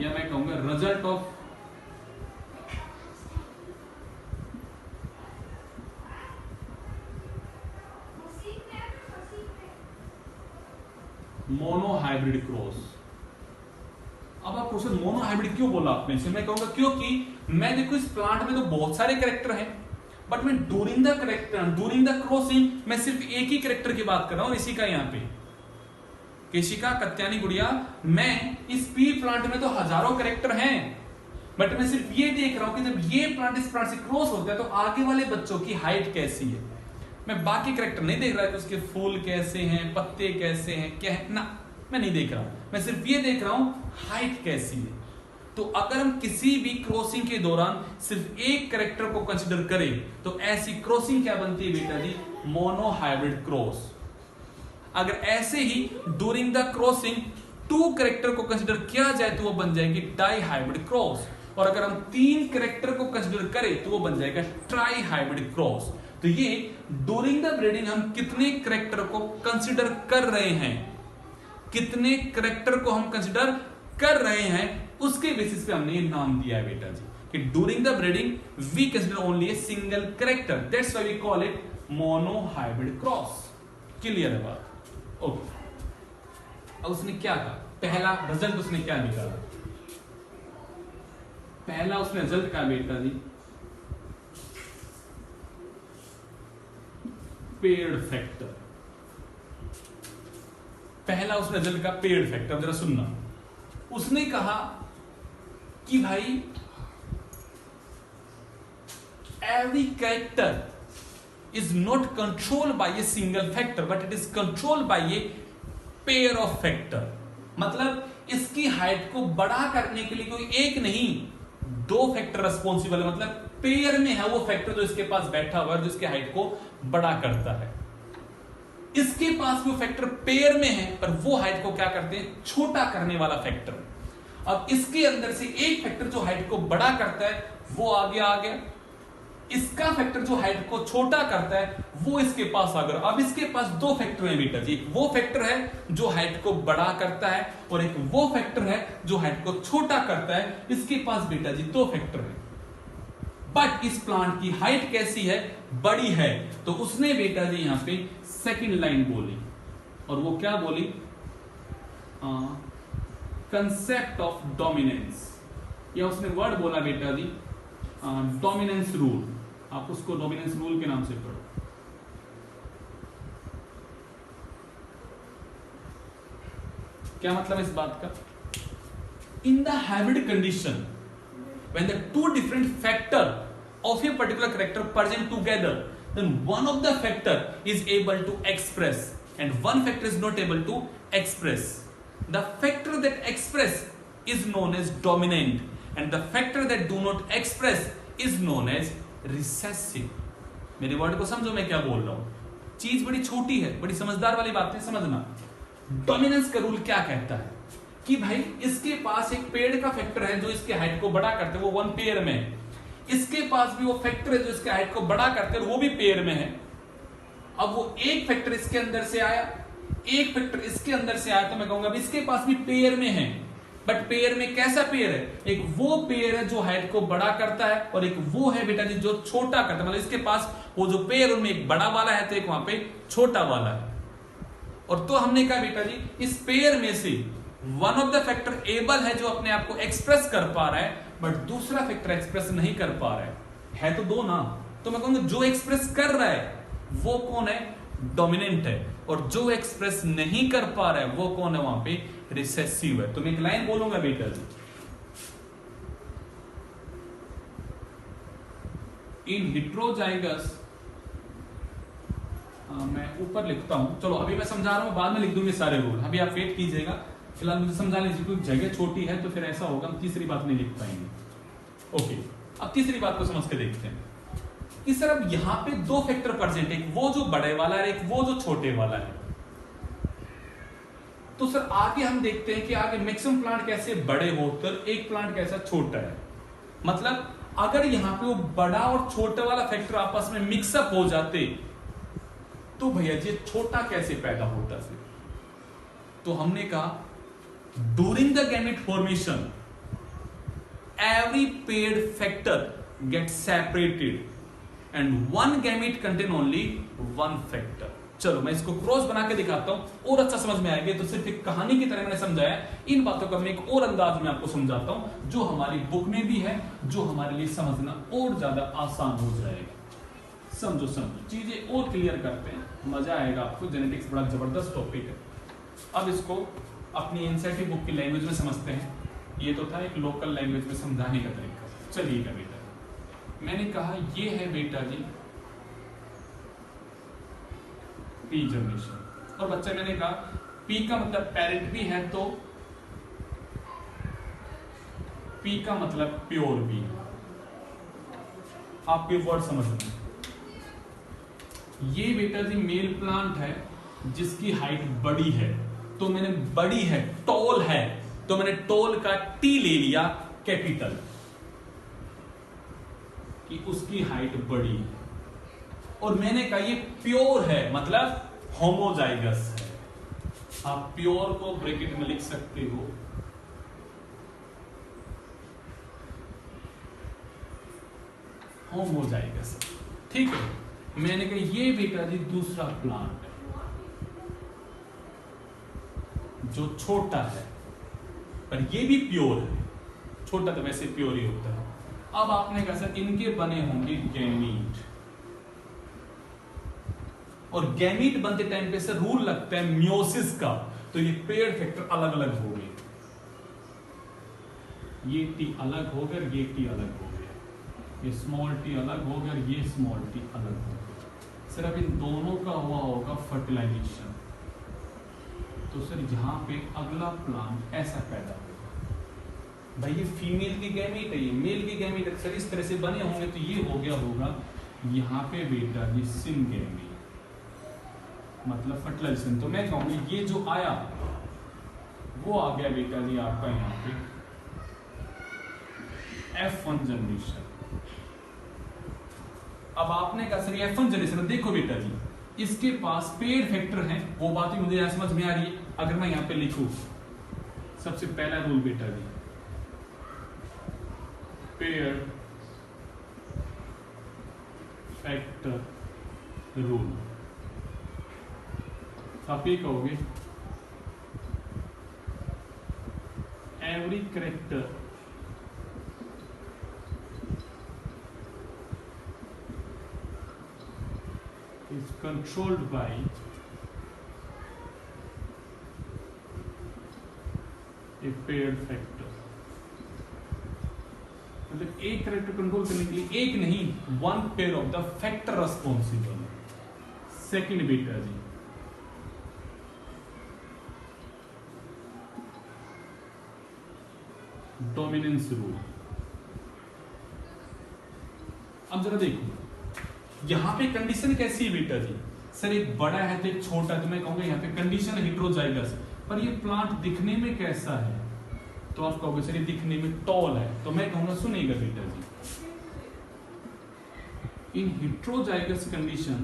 या मैं कहूंगा result of mono hybrid cross. अब आप क्वेश्चन मोनो हाइब्रिड क्यों बोला आपने से, मैं कहूंगा क्योंकि मैं देखो इस प्लांट में तो बहुत सारे कैरेक्टर हैं बट मैं ड्यूरिंग द क्रॉसिंग मैं सिर्फ एक ही कैरेक्टर की बात कर रहा हूं। इसी का यहाँ पे केशिका कत्यानी गुड़िया, मैं इस पी प्लांट में तो हजारों कैरेक्टर हैं बट मैं सिर्फ ये देख रहा हूं कि जब ये प्लांट इस प्लांट से क्रॉस होता है तो आगे वाले बच्चों की हाइट कैसी है। मैं बाकी कैरेक्टर नहीं देख रहा कि उसके फूल कैसे हैं, पत्ते कैसे हैं, क्या है ना, मैं नहीं देख रहा हूं। मैं सिर्फ ये देख रहा हूं हाइट कैसी है। तो अगर हम किसी भी क्रॉसिंग के दौरान सिर्फ एक कैरेक्टर को कंसीडर करें तो ऐसी क्रॉसिंग क्या बनती है बेटा जी, मोनो हाइब्रिड क्रॉस। अगर ऐसे ही during the crossing two character को कंसीडर किया जाए तो वो बन जाएगी डाई हाइब्रिड क्रॉस। और अगर हम तीन कैरेक्टर को कंसीडर करें तो वो बन जाएगा ट्राई हाइब्रिड क्रॉस। तो ये ड्यूरिंग द ब्रीडिंग हम कितने कैरेक्टर को कंसीडर कर रहे हैं, कितने कैरेक्टर को हम कंसीडर कर रहे हैं उसके बेसिस पे हमने ये नाम दिया है बेटा जी कि during the breeding we consider only a single character, that's why we call it mono hybrid cross. Clear है बात? ओके। अब उसने क्या कहा, पहला रिजल्ट उसने क्या निकाला, पहला उसने रिजल्ट कहा बेटा जी पेड़ फैक्टर। पहला उसने रिजल्ट का पेड़ फैक्टर, जरा सुनना। उसने कहा कि भाई every character is not controlled by a single factor but it is controlled by a pair of factor। मतलब इसकी हाइट को बड़ा करने के लिए कोई एक नहीं दो फैक्टर रिस्पॉन्सिबल है। मतलब पेयर में है वो फैक्टर जो इसके पास बैठा हुआ है जो इसके हाइट को बड़ा करता है। इसके पास वो फैक्टर पेयर में है पर वो हाइट को क्या करते हैं, छोटा करने वाला फैक्टर। अब इसके अंदर से एक फैक्टर जो हाइट को बड़ा करता है वो आगे आ गया इसका फैक्टर जो हाइट को छोटा करता है वो इसके पास आ गया। अब इसके पास दो फैक्टर है बेटा जी, एक वो फैक्टर है जो हाइट को बड़ा करता है और एक वो फैक्टर है जो हाइट को छोटा करता है। इसके पास बेटा जी दो फैक्टर है, बट इस प्लांट की हाइट कैसी है, बड़ी है। तो उसने बेटा जी यहां पे सेकंड लाइन बोली, और वो क्या बोली, कंसेप्ट ऑफ डोमिनेंस, या उसने वर्ड बोला बेटा जी डोमिनेंस रूल। आप उसको डोमिनेंस रूल के नाम से पढ़ो। क्या मतलब इस बात का, in the hybrid condition when the two different factor of a particular character present together, then one of the factor is able to express and one factor is not able to express. The factor that express is known as dominant and the factor that do not express is known as recessive. मेरे word को समझो मैं क्या बोल रहा हूं, चीज बड़ी छोटी है, बड़ी समझदार वाली बात है, समझना। डोमिनेंस का रूल क्या कहता है कि भाई इसके पास एक पेड़ का फैक्टर है जो इसके हाइट को बड़ा करते हैं, वो वन पेयर में है। इसके पास भी वो फैक्टर है जो इसके हाइट को बड़ा करते हैं, वो भी पेयर में है। अब वो एक फैक्टर इसके अंदर से आया, एक फैक्टर इसके अंदर से आया, तो मैं कहूंगा इसके पास भी पेयर में है। बट पेयर में कैसा पेयर है, एक वो पेयर है जो हाइट को बड़ा करता है और एक वो है बेटा जी जो छोटा करता है। मतलब इसके पास वो जो पेयर उनमें एक बड़ा वाला है तो एक वहां पे छोटा वाला है। और तो हमने कहा बेटा जी इस पेयर में से one of the factor able है जो अपने आप को एक्सप्रेस कर पा रहा है, बट दूसरा फैक्टर एक्सप्रेस नहीं कर पा रहा है तो दो ना। तो मैं कहूंगा जो एक्सप्रेस कर रहा है वो कौन है, डोमिनेंट है, और जो एक्सप्रेस नहीं कर पा रहा है वो कौन है, वहां पे रिसेसिव है। तो मैं एक लाइन बोलूंगा बेटा जी, इन हेटेरोजाइगस, मैं ऊपर लिखता हूं, चलो अभी मैं समझा रहा हूं, बाद में लिख दूंगी सारे रूल, अभी आप वेट कीजिएगा। फिलहाल मुझे समझा लीजिए क्योंकि जगह छोटी है तो फिर ऐसा होगा हम तीसरी बात नहीं लिख पाएंगे। ओके, अब तीसरी बात को समझ के देखते हैं कि सर अब यहां पे दो फैक्टर प्रेजेंट, एक वो जो बड़े वाला है, एक वो जो छोटे वाला है। तो सर आगे हम देखते हैं कि आगे मैक्सिमम प्लांट कैसे बड़े होकर एक प्लांट कैसा छोटा है। मतलब अगर यहां पे वो बड़ा और छोटा वाला फैक्टर आपस में मिक्सअप हो जाते तो भैया जी छोटा कैसे पैदा होता फिर। तो हमने कहा during the gamete formation every paired factor gets separated and one gamete contain only one factor। चलो मैं इसको क्रॉस बना के दिखाता हूं और अच्छा समझ में आएगा। तो सिर्फ एक कहानी की तरह मैंने समझाया, इन बातों का मैं एक और अंदाज में आपको समझाता हूं जो हमारी बुक में भी है, जो हमारे लिए समझना और ज्यादा आसान हो जाएगा। समझो चीजें और क्लियर करते हैं, मजा आएगा आपको। जेनेटिक्स बड़ा जबरदस्त टॉपिक है। अब इसको अपनी एनसीईआरटी बुक की लैंग्वेज में समझते हैं। ये तो था एक लोकल लैंग्वेज में समझाने का तरीका। चलिएगा बेटा, मैंने कहा ये है बेटा जी पी जनरेशन, और बच्चा मैंने कहा पी का मतलब पेरेंट भी है तो पी का मतलब प्योर भी। आप ये वर्ड समझना, ये बेटा जी मेल प्लांट है जिसकी हाइट बड़ी है, तो मैंने बड़ी है, टॉल है, तो मैंने टॉल का टी ले लिया कैपिटल कि उसकी हाइट बड़ी है। और मैंने कहा ये प्योर है मतलब होमोजाइगस है। आप प्योर को ब्रैकेट में लिख सकते हो, होमोजाइगस, ठीक है। मैंने कहा ये बेटा जी दूसरा प्लांट है जो छोटा है पर ये भी प्योर है। छोटा तो वैसे प्योर ही होता है। अब आपने कहा सर इनके बने होंगे गैमीट, और गैमीट बनते टाइम पे सर रूल लगता है मियोसिस का, तो ये पेयर फैक्टर अलग अलग हो गए, ये टी अलग हो गया, ये टी अलग हो गया, ये स्मॉल टी अलग हो गया, ये स्मॉल टी अलग हो गया। सिर्फ इन दोनों का हुआ होगा फर्टिलाइजेशन, तो सर यहां पे अगला प्लांट ऐसा पैदा होगा। भाई ये फीमेल की गैमीट है, ये मेल की गैमीट अक्सर इस तरह से बने होंगे, तो ये हो गया होगा यहाँ पे बेटा जी सिंगेमी, मतलब फर्टिलाइजेशन। तो मैं कहूंगा ये जो आया वो आ गया बेटा जी आपका यहाँ पे F1 जनरेशन। अब आपने कहा सर F1 जनरेशन, देखो बेटा जी इसके पास पेड फैक्टर है, वो बात ही मुझे यहां समझ में आ रही है। अगर मैं यहां पे लिखूं सबसे पहला रूल बेटा जी, पेड फैक्टर रूल, आप ये कहोगे every character is controlled by a paired factor। मतलब एक कैरेक्टर कंट्रोल करने के लिए एक नहीं, one pair of the factor responsible. Second बेटा जी डोमिनेंस रूल। अब जरा देखो यहां पे कंडीशन कैसी है बेटा जी, सर एक बड़ा है तो एक छोटा है, तो मैं कहूंगा यहाँ पे कंडीशन हेटेरोजाइगस, पर ये प्लांट दिखने में कैसा है, तो आप कहोगे सर ये दिखने में टॉल है, तो मैं कहूंगा सुनिएगा बेटा जी, in heterozygous condition,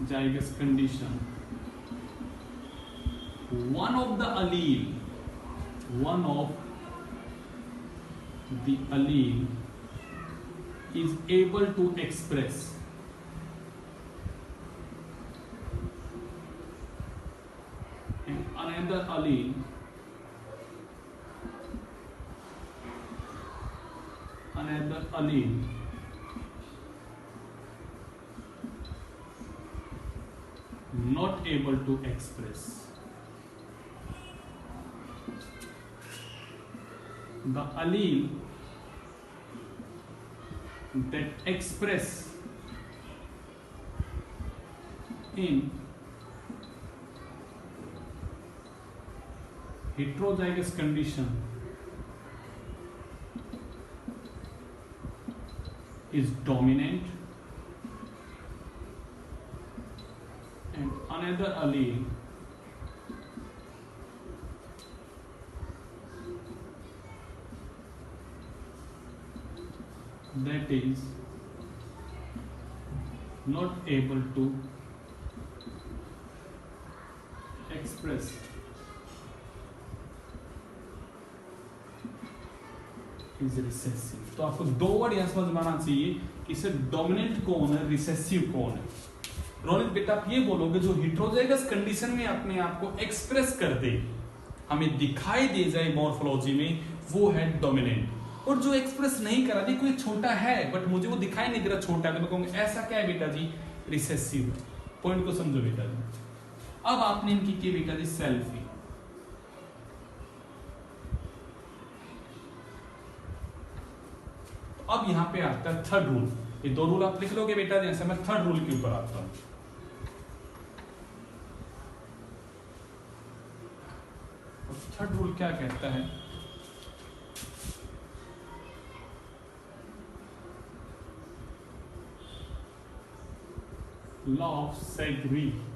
heterozygous condition, one of the allele is able to express and another allele not able to express। The allele that express in heterozygous condition is dominant and another allele that is not able to express is recessive। तो आपको दो word यहां समझ में आना चाहिए कि sir dominant कौन है, रिसेसिव कौन है। रोनित बेटा आप ये बोलोगे जो हेटेरोजाइगस कंडीशन में अपने आप को एक्सप्रेस कर दे, हमें दिखाई दे जाए मॉर्फोलॉजी में, वो है डोमिनेंट, और जो एक्सप्रेस नहीं करा दे, कोई छोटा है बट मुझे वो दिखाई नहीं दे रहा छोटा है, तो मैं कहूंगा ऐसा क्या है बेटा जी, रिसेसिव। पॉइंट को समझो बेटा जी। अब आपने इनकी की बेटा जी सेल्फी, अब यहां पे आता है थर्ड रूल। ये दो रूल आप लिख लोगे बेटा जी, जैसे मैं थर्ड रूल के ऊपर आता हूं। थर्ड रूल क्या कहता है, law of segregation,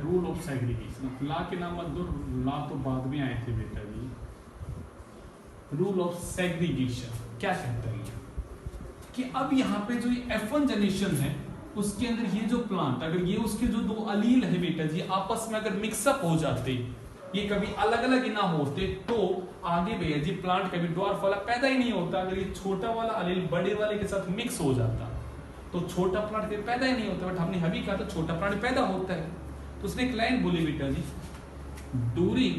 rule of segregation. Law के नाम मत दो, ला तो बाद में आए थे बेटा जी। रूल ऑफ सेग्रीगेशन क्या कहता है कि अब यहाँ पे जो ये F1 जनरेशन है उसके अंदर ये जो प्लांट, अगर ये उसके जो दो अलील है बेटा जी आपस में अगर मिक्सअप हो जाते, ये कभी अलग अलग ही ना होते, तो आगे भैया जी प्लांट कभी ड्वार्फ वाला पैदा ही नहीं होता। अगर ये छोटा वाला अलील बड़े वाले के साथ मिक्स हो जाता तो छोटा प्लांट कभी पैदा ही नहीं होता। बट हमने अभी कहा था छोटा प्लांट पैदा होता है। तो उसने एक लाइन बोली बेटा जी, during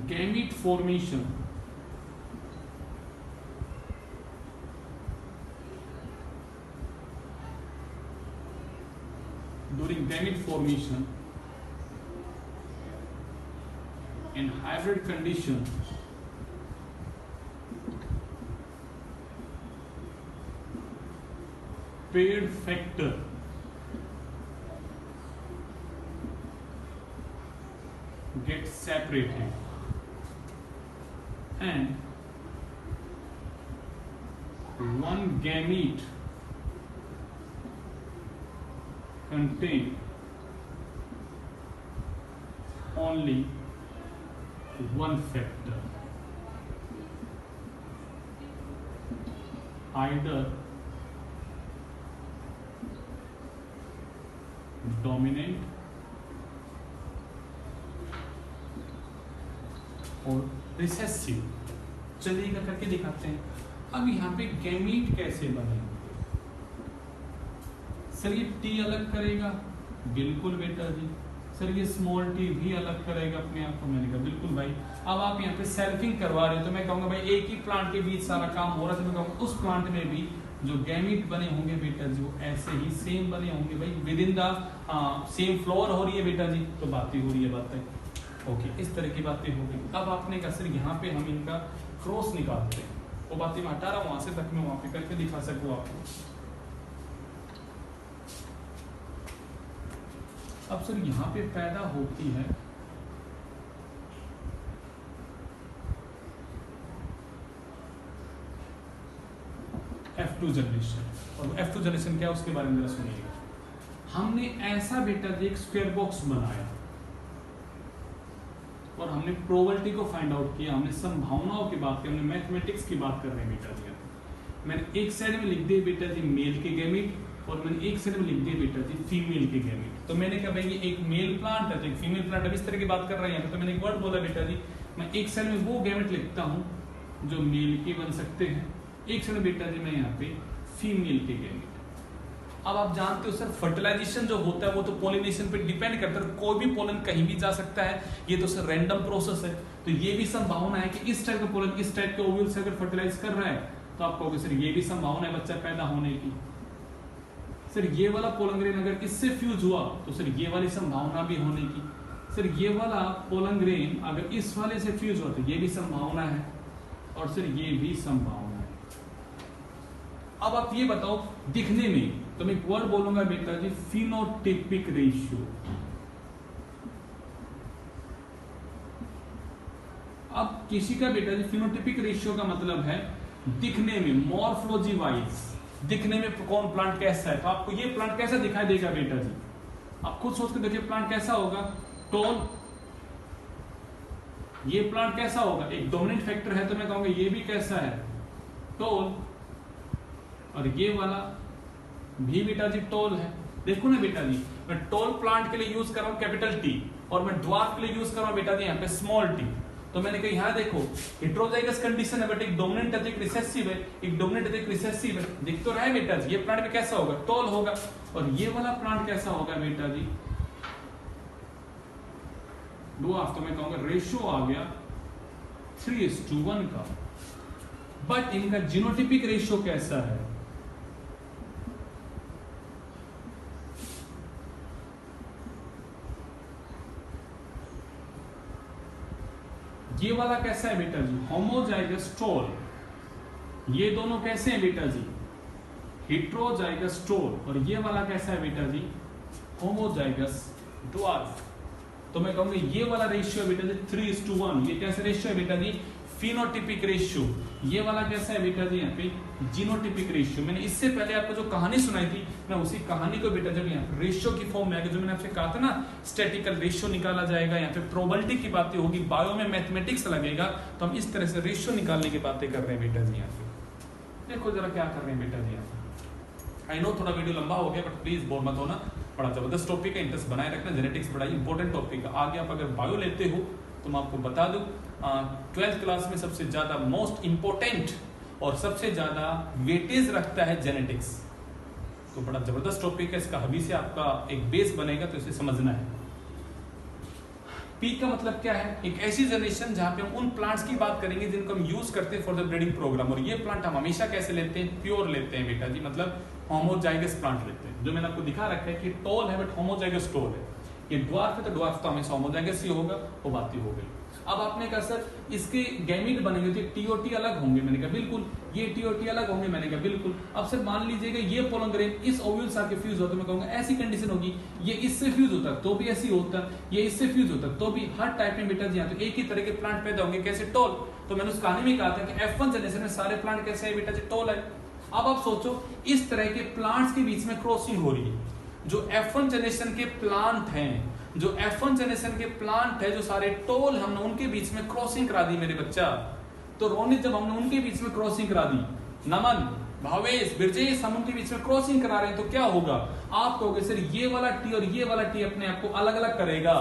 gamete formation in hybrid condition paired factor gets separated and one gamete contain only one factor, either dominant और रिसेसिव। चलिएगा करके दिखाते हैं। अब यहाँ पे गैमीट कैसे बनेंगे? सर ये टी अलग करेगा, बिल्कुल बेटा जी। सर ये स्मॉल टी भी अलग करेगा अपने आप को। मैंने कहा बिल्कुल भाई। अब आप यहाँ पे सेल्फिंग करवा रहे हो तो मैं कहूंगा भाई एक ही प्लांट के बीच सारा काम हो रहा है, तो मैं कहूँगा उस प्लांट में भी जो गैमीट बने होंगे बेटा जी वो ऐसे ही सेम बने होंगे भाई, with in the same floor हो रही है बेटा जी, तो बातें हो रही है बातें। ओके, इस तरह की बातें हो गई। अब आपने कहा सर यहाँ पे हम इनका क्रॉस निकालते हैं, वो बातें मैं हटा रहा हूँ वहां से तक मैं वहां पे करके दिखा सकूँ आपको। अब सर यहाँ पे पैदा होती है F2 जनरेशन, और F2 जनरेशन क्या है उसके बारे में जरा सुनिएगा। हमने ऐसा बेटा जी एक स्क्वायर बॉक्स बनाया और हमने प्रोबेबिलिटी को फाइंड आउट किया, हमने संभावनाओं की बात की, हमने मैथमेटिक्स की बात कर रहे हैं बेटा जी। मैंने एक साइड में लिख दिया बेटा जी मेल के गैमीट और मैंने एक साइड में लिख दिया बेटा जी फीमेल के गैमीट। तो मैंने कहा भाई ये एक मेल प्लांट है तो एक फीमेल प्लांट, अब इस तरह की बात कर रहे हैं तो मैंने एक वर्ड बोला बेटा जी, मैं एक साइड में वो गैमीट लिखता हूँ जो मेल के बन सकते हैं, एक साइड में बेटा जी मैं यहाँ पे फीमेल के गैमीट। अब आप जानते हो सर फर्टिलाइजेशन जो होता है वो तो पोलिनेशन पे डिपेंड करता है, कोई भी पोलन कहीं भी जा सकता है, ये तो सर रैंडम प्रोसेस है। तो ये भी संभावना है कि इस टाइप का पोलन इस टाइप के ओव्यूल से अगर फर्टिलाइज कर रहा है तो आप कहोगे सर ये भी संभावना है बच्चा पैदा होने की। सर ये वाला पोलन ग्रेन अगर इससे फ्यूज हुआ तो सर ये वाली संभावना भी होने की। सर ये वाला पोलन ग्रेन अगर इस वाले से फ्यूज हुआ तो ये भी संभावना है, और सर ये भी संभावना है। अब आप ये बताओ दिखने में, तो मैं एक वर्ड बोलूंगा बेटा जी फिनोटिपिक रेशियो। अब किसी का बेटा जी फिनोटिपिक रेशियो का मतलब है दिखने में, मॉर्फोलॉजी वाइज दिखने में कौन प्लांट कैसा है। तो आपको ये प्लांट कैसा दिखाई देगा बेटा जी, आप खुद सोच के देखिए प्लांट कैसा होगा, टॉल। ये प्लांट कैसा होगा, एक डोमिनेंट फैक्टर है तो मैं कहूंगा ये भी कैसा है, टॉल। और ये वाला भी बेटा जी टॉल है। देखो ना बेटा जी, मैं टॉल प्लांट के लिए यूज कर रहा हूं कैपिटल टी और मैं ड्वार्फ के लिए यूज कर रहा हूं बेटा जी यहाँ पे स्मॉल टी। तो मैंने कहा यहाँ देखो हेटेरोजाइगस कंडीशन है, बट एक डोमिनेंट है तो एक रिसेसिव है, एक डोमिनेंट है तो एक रिसेसिव है। दिख तो रहा है बेटा जी, ये प्लांट में कैसा होगा, टॉल होगा। और ये वाला प्लांट कैसा होगा बेटा जी, ड्वार्फ। तो मैं कहूंगा रेशियो आ गया 3:1 का। बट इनका जीनोटिपिक रेशियो कैसा है, ये वाला कैसा है बेटा जी, होमोजाइगस टॉल। ये दोनों कैसे हैं बेटा जी, हेटेरोजाइगस टॉल। और ये वाला कैसा है बेटा जी, होमोजाइगस ड्वार्फ। तो मैं कहूंगा ये वाला रेशियो है बेटा जी 3:1। ये कैसा रेशियो है बेटा जी, फिनोटिपिक रेशियो। ये वाला कैसा है बेटा जी यहाँ पे, जीनोटिपिक रेशियो। मैंने इससे पहले आपको जो कहानी सुनाई थी मैं उसी कहानी को बेटा जब यहाँ रेशियो की फॉर्म में आके जो मैंने आपसे कहा था ना स्टैटिकल रेशियो निकाला जाएगा, यहाँ पे प्रोबेबिलिटी की बातें होगी, बायो में मैथमेटिक्स लगेगा, तो हम इस तरह से रेशियो निकालने की बातें कर रहे हैं बेटा जी यहाँ पे। देखो जरा क्या कर रहे हैं बेटा जी यहाँ पे। आई नो थोड़ा वीडियो लंबा हो गया बट प्लीज बोर मत होना, बड़ा जबरदस्त टॉपिक है, इंटरेस्ट बनाए रखना। जेनेटिक्स बड़ा इंपॉर्टेंट टॉपिक है। आगे आप अगर बायो लेते हो तो मैं आपको बता दूं 12th क्लास में सबसे ज्यादा मोस्ट इंपॉर्टेंट और सबसे ज्यादा वेटेज रखता है जेनेटिक्स। तो बड़ा जबरदस्त टॉपिक है, इसका अभी से आपका एक बेस बनेगा तो इसे समझना है। पी का मतलब क्या है, एक ऐसी जनरेशन जहां पे हम उन प्लांट्स की बात करेंगे जिनको हम यूज करते हैं फॉर द ब्रीडिंग प्रोग्राम। और ये प्लांट हम हमेशा कैसे लेते हैं, प्योर लेते हैं बेटा जी, मतलब होमोजाइगस प्लांट लेते हैं। जो मैंने आपको दिखा रखा है कि टॉल है बट होमोजाइगस टॉल है। ये ड्वार्फ है तो ड्वार्फ तो हमेशा होमोजाइगस ही होगा, वो बात ही हो गई। अब आपने कहा सर इसके गैमीट बनेंगे तो टीओटी अलग होंगे, मैंने कहा बिल्कुल। ये टीओटी अलग होंगे, मैंने कहा बिल्कुल। अब सर मान लीजिएगा ये पोलन ग्रेन इस ओव्यूल से आके फ्यूज होता है, मैं कहूंगा ऐसी कंडीशन होगी, ये इससे फ्यूज होता तो भी ऐसी होता, ये इससे फ्यूज होता तो भी। हर टाइप में बेटा जी यहाँ तो एक ही तरह के प्लांट पैदा होंगे, कैसे, टॉल। तो मैंने उस कहानी में कहा था कि F1 जनरेशन में सारे प्लांट कैसे है बेटा जी, टॉल है। अब आप सोचो इस तरह के प्लांट्स के बीच में क्रॉसिंग हो रही है, जो F1 जनरेशन के प्लांट हैं, जो F1 जनरेशन के प्लांट है, जो सारे टोल हमने उनके बीच में क्रॉसिंग करा दी मेरे बच्चा। तो रोनित जब हमने उनके बीच में क्रॉसिंग करा दी, नमन, भावेश, बिरजेश, हम उनके बीच में क्रॉसिंग करा रहे हैं, तो क्या होगा? आप कहोगे सर ये वाला टी और ये वाला टी अपने आप को अलग अलग करेगा,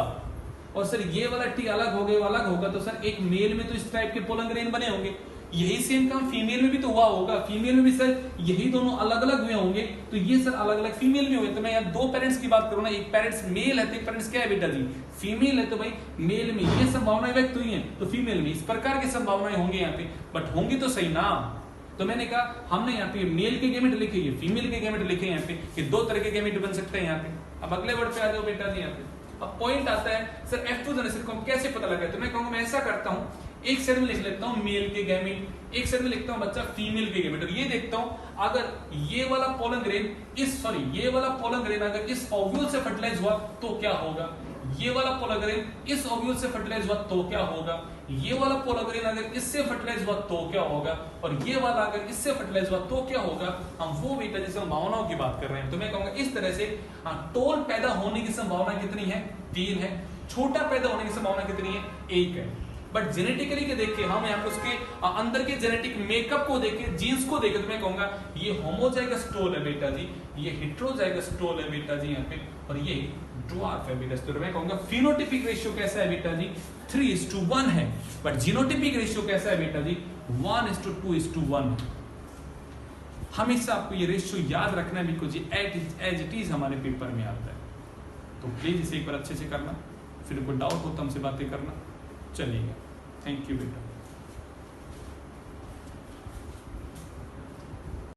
और सर ये वाला टी अलग हो गया, अलग होगा, तो सर एक मेल में तो इस टाइप के पोलन ग्रेन बने होंगे, यही सेम काम फीमेल में भी तो हुआ होगा, फीमेल में भी सर यही दोनों अलग अलग हुए होंगे, तो ये सर अलग अलग फीमेल में हुए। तो मैं यहाँ दो पेरेंट्स की बात करूँ ना, एक पेरेंट्स मेल है तो एक पेरेंट्स क्या है बेटा जी, फीमेल है, तो भाई मेल में ये संभावनाएं व्यक्त हुई है, तो फीमेल में इस प्रकार की संभावनाएं होंगी यहाँ पे, बट होंगी तो सही ना। तो मैंने कहा हमने यहाँ पे मेल के गैमेट लिखे, ये फीमेल के गैमेट लिखे यहाँ पे, कि दो तरह के गैमेट बन सकते हैं यहाँ पे। अब अगले वर्ड पे आ जाओ बेटा जी यहाँ पे। अब पॉइंट आता है सर F2 जनरेशन को हम कैसे पता लगाए, तो मैं कहूंगा मैं ऐसा करता हूँ, एक साइड में लिख लेता हूँ मेल के गैमेट, एक साइड में लिखता हूँ बच्चा फीमेल के गैमेट, और ये देखता हूँ अगर ये वाला पोलन ग्रेन ये वाला पोलन ग्रेन अगर इस ओव्यूल से फर्टिलाइज हुआ तो क्या होगा, ये वाला पोलन ग्रेन इस ओव्यूल से फर्टिलाइज हुआ तो क्या होगा, ये वाला पोलन ग्रेन अगर इससे फर्टिलाइज हुआ तो क्या होगा, और ये वाला अगर इससे फर्टिलाइज हुआ तो क्या होगा। हम वो बेटा जिसे संभावनाओं की बात कर रहे हैं, तो मैं कहूंगा इस तरह से टोल पैदा होने की संभावना कितनी है, 3 है, छोटा पैदा होने की संभावना कितनी है, 1 है। बट जेनेटिकली के देख के हम यहाँ पे उसके अंदर के जेनेटिक मेकअप को देखे, जीन्स को देखे, तो मैं कहूंगा ये होमोजाइगस टोल है बेटा जी, ये हेटेरोजाइगस टोल है बेटा जी यहाँ पे, और ये ड्वार्फ है बेटा। तो मैं कहूंगा फिनोटिपिक रेशियो कैसा है बेटा जी, 3:1 है, बट जीनोटिपिक रेशियो कैसा है बेटा जी, 1:2:1। हमेशा आपको ये रेशियो याद रखना है बिकॉज ये एज इट इज हमारे पेपर में आता है। तो प्लीज इसे एक बार अच्छे से करना, फिर कोई डाउट हो तो हमसे बातें करना। चलिएगा, थैंक यू बेटा।